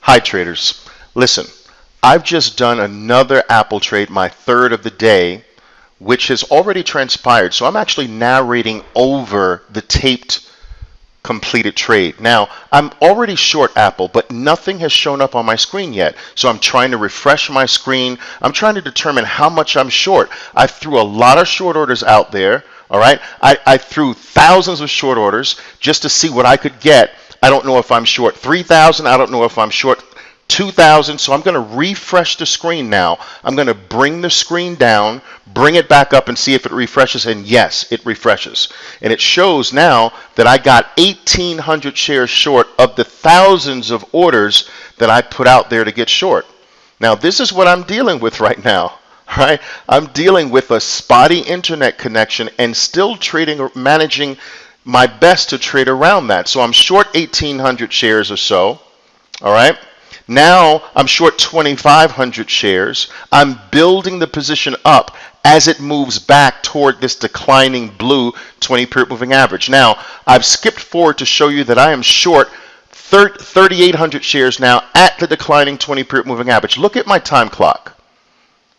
Hi traders. Listen, I've just done another Apple trade, my third of the day, which has already transpired. So I'm actually narrating over the taped completed trade. Now, I'm already short Apple, but nothing has shown up on my screen yet. So I'm trying to refresh my screen. I'm trying to determine how much I'm short. I threw a lot of short orders out there. All right. I threw thousands of short orders just to see what I could get. I don't know if I'm short 3,000. I don't know if I'm short 2,000. So I'm going to refresh the screen now. I'm going to bring the screen down, bring it back up and see if it refreshes. And yes, it refreshes. And it shows now that I got 1,800 shares short of the thousands of orders that I put out there to get short. Now, this is what I'm dealing with right now. Right? I'm dealing with a spotty internet connection and still trading or managing my best to trade around that. So I'm short 1,800 shares or so. All right. Now I'm short 2,500 shares. I'm building the position up as it moves back toward this declining blue 20-period moving average. Now I've skipped forward to show you that I am short 3,800 shares now at the declining 20-period moving average. Look at my time clock.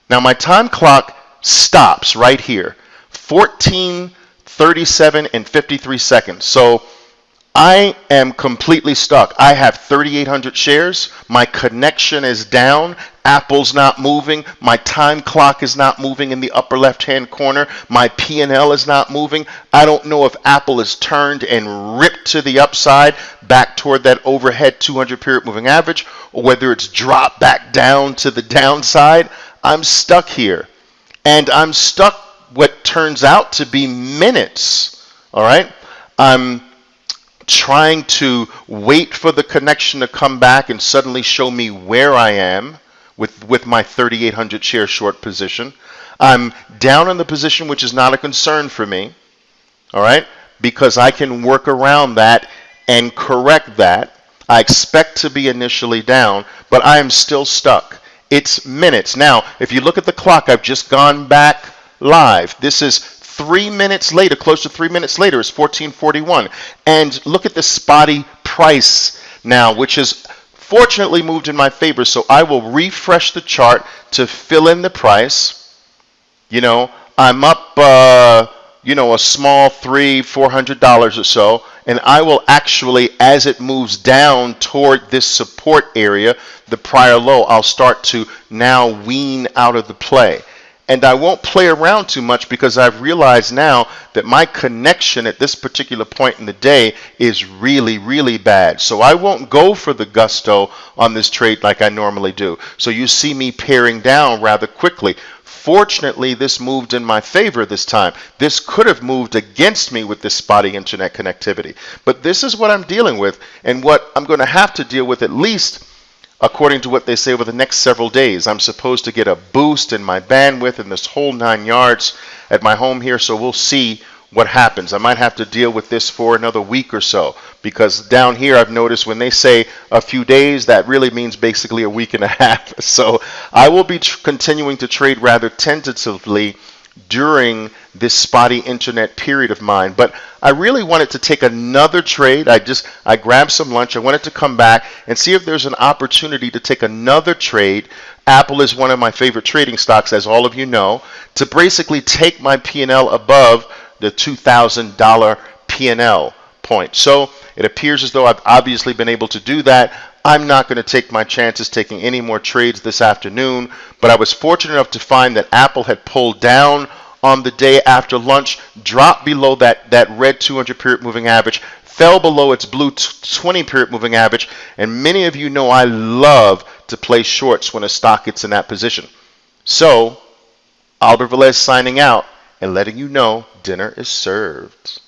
Now my time clock stops right here, 14:37 and 53 seconds. So I am completely stuck. I have 3,800 shares. My connection is down. Apple's not moving. My time clock is not moving in the upper left-hand corner. My P&L is not moving. I don't know if Apple is turned and ripped to the upside back toward that overhead 200-period moving average, or whether it's dropped back down to the downside. I'm stuck here. And I'm stuck what turns out to be minutes. All right? I'm trying to wait for the connection to come back and suddenly show me where I am with my 3,800 share short position. I'm down in the position, which is not a concern for me. All right? Because I can work around that and correct that. I expect to be initially down, but I am still stuck. It's minutes. Now, if you look at the clock, I've just gone back live. This is 3 minutes later, close to 3 minutes later, it's 14:41. And look at the spotty price now, which has fortunately moved in my favor. So I will refresh the chart to fill in the price. You know, I'm up, a small $400 or so. And I will actually, as it moves down toward this support area, the prior low, I'll start to now wean out of the play. And I won't play around too much because I've realized now that my connection at this particular point in the day is really, really bad. So I won't go for the gusto on this trade like I normally do. So you see me paring down rather quickly. Fortunately, this moved in my favor this time. This could have moved against me with this spotty internet connectivity. But this is what I'm dealing with and what I'm going to have to deal with, at least according to what they say, over the next several days. I'm supposed to get a boost in my bandwidth and this whole 9 yards at my home here. So we'll see what happens. I might have to deal with this for another week or so, because down here I've noticed when they say a few days, that really means basically a week and a half. So I will be continuing to trade rather tentatively during this spotty internet period of mine. But I really wanted to take another trade. I grabbed some lunch. I wanted to come back and see if there's an opportunity to take another trade. Apple is one of my favorite trading stocks, as all of you know, to basically take my P&L above the $2,000 P&L point. So it appears as though I've obviously been able to do that. I'm not going to take my chances taking any more trades this afternoon, but I was fortunate enough to find that Apple had pulled down on the day after lunch, dropped below that red 200-period moving average, fell below its blue 20-period moving average, and many of you know I love to play shorts when a stock gets in that position. So, Oliver Velez signing out and letting you know dinner is served.